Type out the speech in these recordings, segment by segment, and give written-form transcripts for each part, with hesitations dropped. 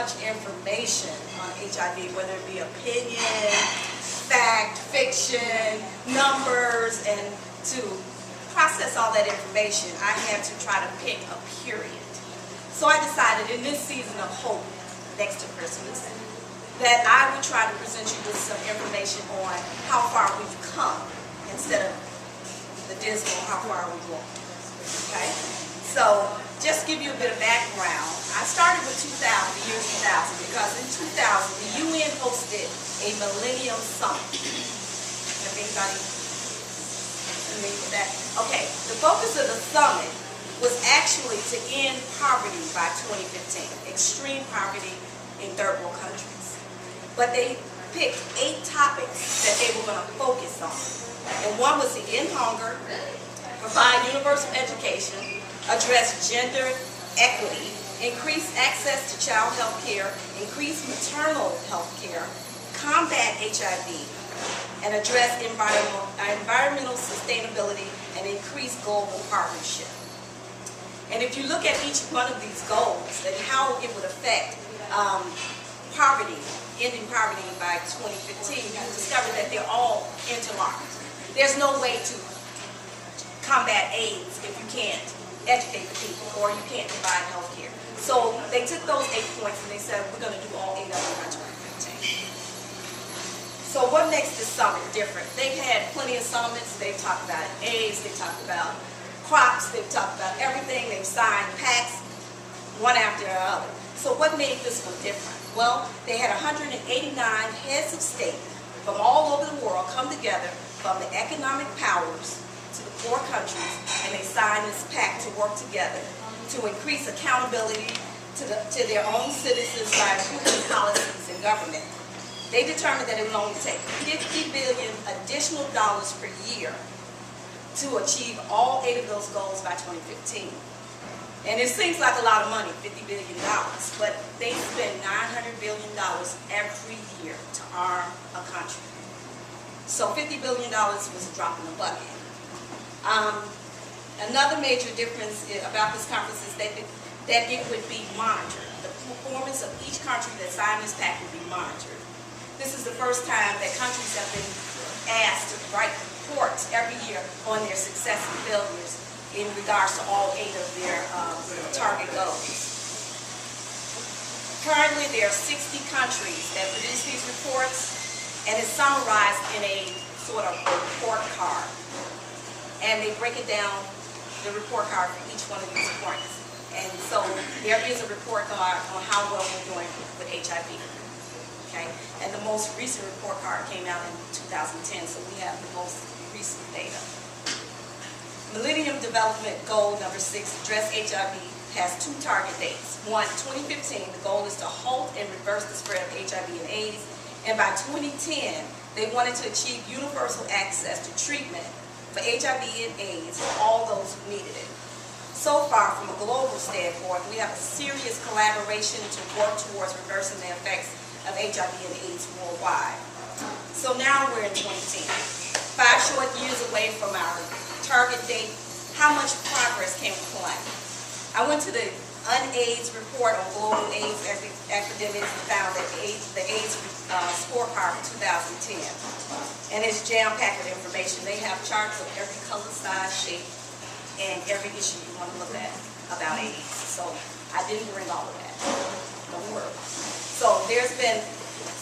much information on HIV, whether it be opinion, fact, fiction, numbers, and to process all that information, I had to try to pick a period. So I decided in this season of hope, next to Christmas, that I would try to present you with some information on how far we've come instead of the dismal how far we've gone. Okay? So just give you a bit of background. I started with the year 2000, because in 2000 the UN hosted a Millennium Summit. Have anybody familiar with that? Okay, the focus of the summit was actually to end poverty by 2015, extreme poverty in third world countries. But they picked 8 topics that they were going to focus on. And one was to end hunger, provide universal education, address gender equity, increase access to child health care, increase maternal health care, combat HIV, and address environmental sustainability and increase global partnership. And if you look at each one of these goals and how it would affect poverty, ending poverty by 2015, you discover that they're all interlocked. There's no way to combat AIDS if you can't educate the people or you can't provide health care. So they took those 8 points and they said, we're going to do all 8 of them by 2015. So what makes this summit different? They've had plenty of summits. They've talked about AIDS, they've talked about crops, they've talked about everything. They've signed pacts one after the other. So what made this one different? Well, they had 189 heads of state from all over the world come together, from the economic powers to the poor countries, and they signed this pact to work together to increase accountability to their own citizens by improving policies and government. They determined that it would only take $50 billion additional dollars per year to achieve all 8 of those goals by 2015. And it seems like a lot of money, $50 billion, but they spend $900 billion every year to arm a country. So $50 billion was a drop in the bucket. Another major difference about this conference is that it would be monitored. The performance of each country that signed this pact would be monitored. This is the first time that countries have been asked to write reports every year on their success and failures in regards to all 8 of their target goals. Currently, there are 60 countries that produce these reports, and it's summarized in a sort of report card. And they break it down, the report card for each one of these points. And so there is a report card on how well we're doing with HIV. Okay? And the most recent report card came out in 2010, so we have the most recent data. Millennium Development Goal number 6, address HIV, has 2 target dates. One, 2015, the goal is to halt and reverse the spread of HIV and AIDS. And by 2010, they wanted to achieve universal access to treatment for HIV and AIDS for all those who needed it. So far, from a global standpoint, we have a serious collaboration to work towards reversing the effects of HIV and AIDS worldwide. So now we're in 2010. 5 short years away from our target date. How much progress can we claim? I went to the UNAIDS report on global AIDS epidemics and found that the AIDS scorecard for 2010. And it's jam-packed with information. They have charts of every color, size, shape, and every issue you want to look at about AIDS. So I didn't bring all of that. Don't worry. So there's been,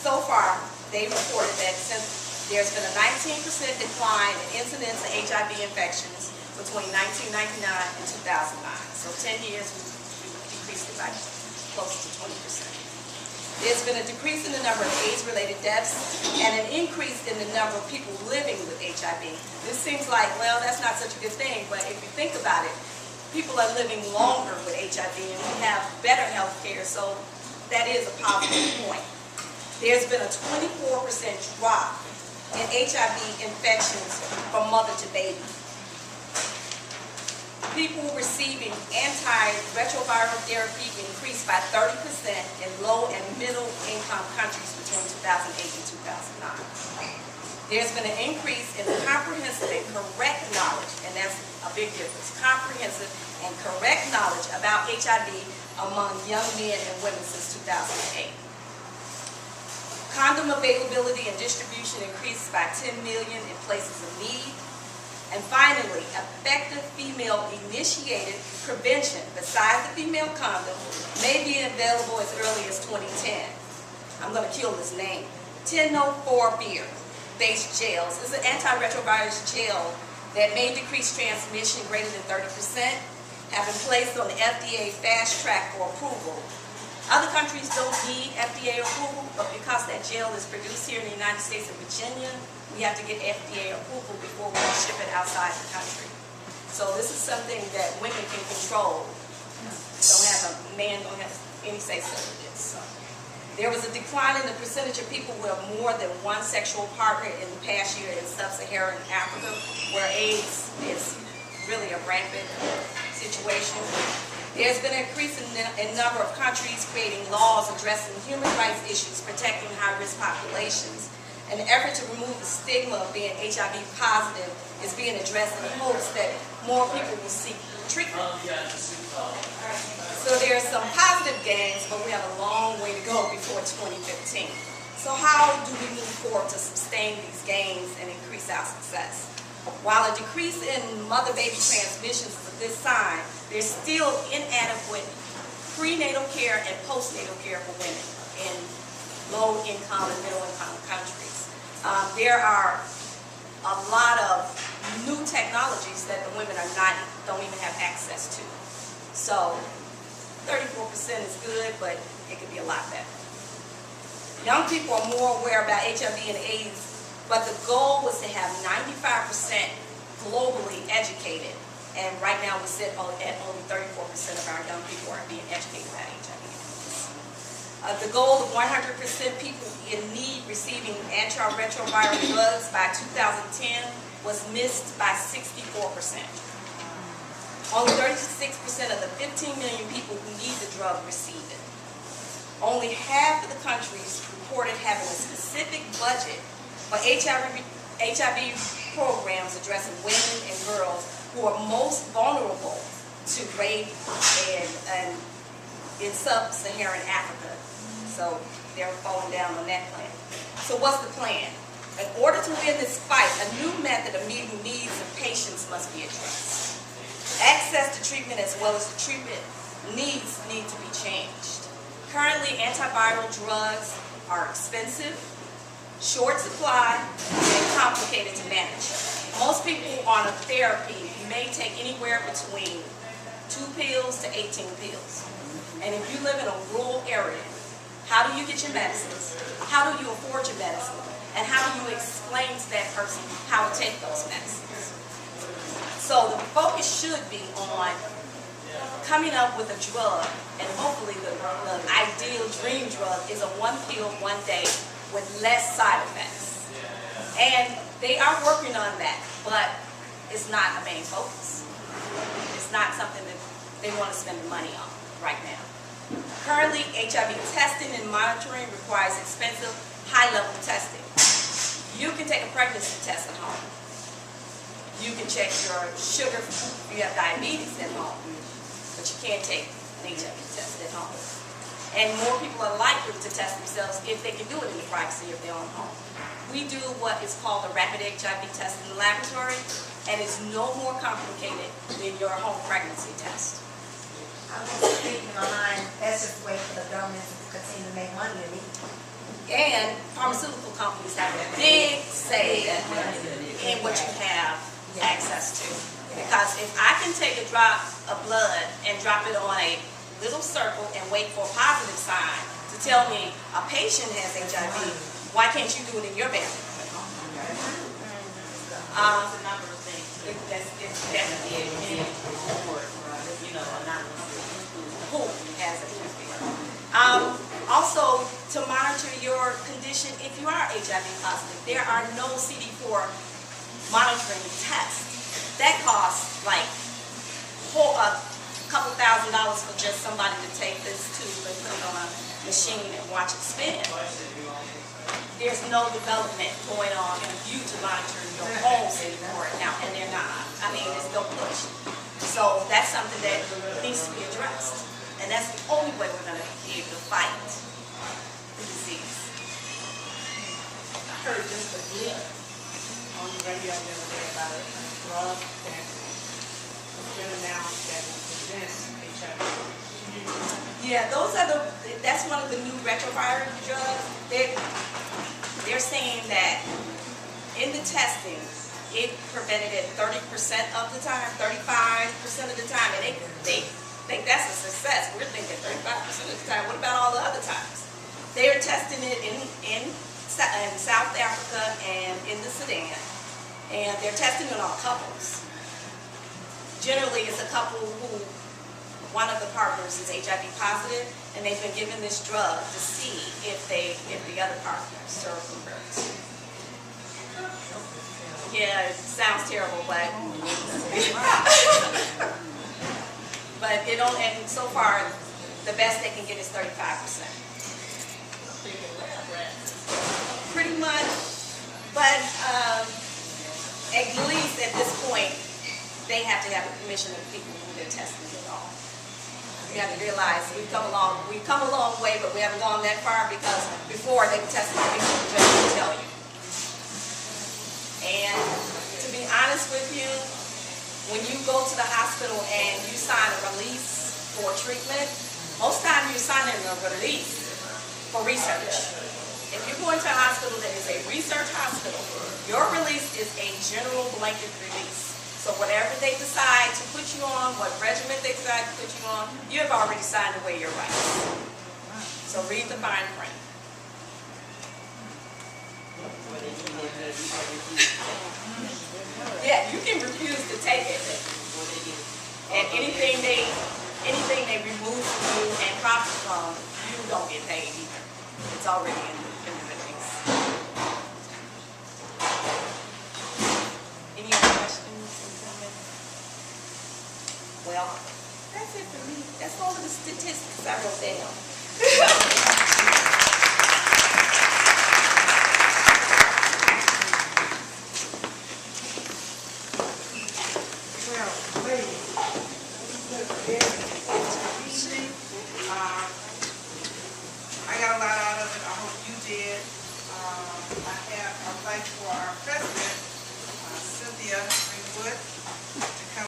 so far, they reported that since there's been a 19% decline in incidence of HIV infections between 1999 and 2009. So 10 years, we've decreased it by close to 20%. There's been a decrease in the number of AIDS-related deaths and an increase in the number of people living with HIV. This seems like, well, that's not such a good thing, but if you think about it, people are living longer with HIV and we have better health care, so that is a positive point. There's been a 24% drop in HIV infections from mother to baby. People receiving antiretroviral therapy increased by 30% in low and middle income countries between 2008 and 2009. There's been an increase in the comprehensive and correct knowledge, and that's a big difference, comprehensive and correct knowledge about HIV among young men and women since 2008. Condom availability and distribution increased by 10 million in places of need. And finally, effective female-initiated prevention besides the female condom may be available as early as 2010. I'm going to kill this name. 1004 beer-based gels is an antiretrovirus gel that may decrease transmission greater than 30%, have been placed on the FDA fast track for approval. Other countries don't need FDA approval, but because that gel is produced here in the United States and Virginia, we have to get FDA approval before we can ship it outside the country. So this is something that women can control. Man don't have any say-so with this. There was a decline in the percentage of people who have more than one sexual partner in the past year in sub-Saharan Africa, where AIDS is really a rampant situation. There's been an increase in number of countries creating laws addressing human rights issues, protecting high-risk populations. An effort to remove the stigma of being HIV positive is being addressed in hopes that more people will seek treatment. So there are some positive gains, but we have a long way to go before 2015. So how do we move forward to sustain these gains and increase our success? While a decrease in mother-baby transmissions is a good sign, there's still inadequate prenatal care and postnatal care for women in low-income and middle-income countries. There are a lot of new technologies that the women don't even have access to. So 34% is good, but it could be a lot better. Young people are more aware about HIV and AIDS, but the goal was to have 95% globally educated, and right now we sit at only 34% of our young people are being educated about HIV. The goal of 100% people in need receiving antiretroviral drugs by 2010 was missed by 64%. Only 36% of the 15 million people who need the drug receive it. Only half of the countries reported having a specific budget for HIV programs addressing women and girls who are most vulnerable to rape and in sub-Saharan Africa. So they're falling down on that plan. So what's the plan? In order to win this fight, a new method of meeting needs of patients must be addressed. Access to treatment as well as the treatment needs need to be changed. Currently, antiviral drugs are expensive, short supply, and complicated to manage. Most people on a therapy may take anywhere between 2 pills to 18 pills. And if you live in a rural area, how do you get your medicines? How do you afford your medicine? And how do you explain to that person how to take those medicines? So the focus should be on coming up with a drug, and hopefully the ideal dream drug is a 1 pill, 1 day with less side effects. And they are working on that, but it's not a main focus. It's not something that they want to spend the money on right now. Currently, HIV testing and monitoring requires expensive, high-level testing. You can take a pregnancy test at home. You can check your sugar if you have diabetes at home, but you can't take an HIV test at home. And more people are likely to test themselves if they can do it in the privacy of their own home. We do what is called a rapid HIV test in the laboratory, and it's no more complicated than your home pregnancy test. I was speaking behind, that's just a way for the government to continue to make money in it. And pharmaceutical companies have a big say in what you have access to. Because if I can take a drop of blood and drop it on a little circle and wait for a positive sign to tell me a patient has HIV, why can't you do it in your family? It's definitely who has it. Also, to monitor your condition if you are HIV positive, there are no CD4 monitoring tests. That costs like a couple $1,000s for just somebody to take this tube and put it on a machine and watch it spin. There's no development going on for you to monitor your whole CD4 now, and they're not. I mean, there's no push. So that's something that needs to be addressed. And that's the only way we're gonna be able to fight the disease. I heard just a blip on the radio the other day about a drug that has been announced that will prevent HIV. Yeah, that's one of the new retroviral drugs. They're saying that in the testing, it prevented it 30% of the time, 35% of the time, and they think that's a success. We're thinking 35% of the time. What about all the other times? They are testing it in South Africa and in the Sudan, and they're testing it on couples. Generally, it's a couple who one of the partners is HIV positive, and they've been given this drug to see if the other partner survives. Yeah, it sounds terrible, but but it don't. And so far, the best they can get is 35%. Pretty much, but at least at this point, they have to have the permission of the people who they're testing it on. You have to realize we've come a long way, but we haven't gone that far because before they were testing people who just didn't tell you. And to be honest with you, when you go to the hospital and you sign a release for treatment, most times you're signing a release for research. If you're going to a hospital that is a research hospital, your release is a general blanket release. So whatever they decide to put you on, what regimen they decide to put you on, you have already signed away your rights. So read the fine print. Yeah, you can refuse to take it. And anything they remove from you and profit from, you don't get paid either. It's already in the release. Any other questions? Well, that's it for me. That's all of the statistics I wrote down. I got a lot out of it. I hope you did. I thank for our president, Cynthia.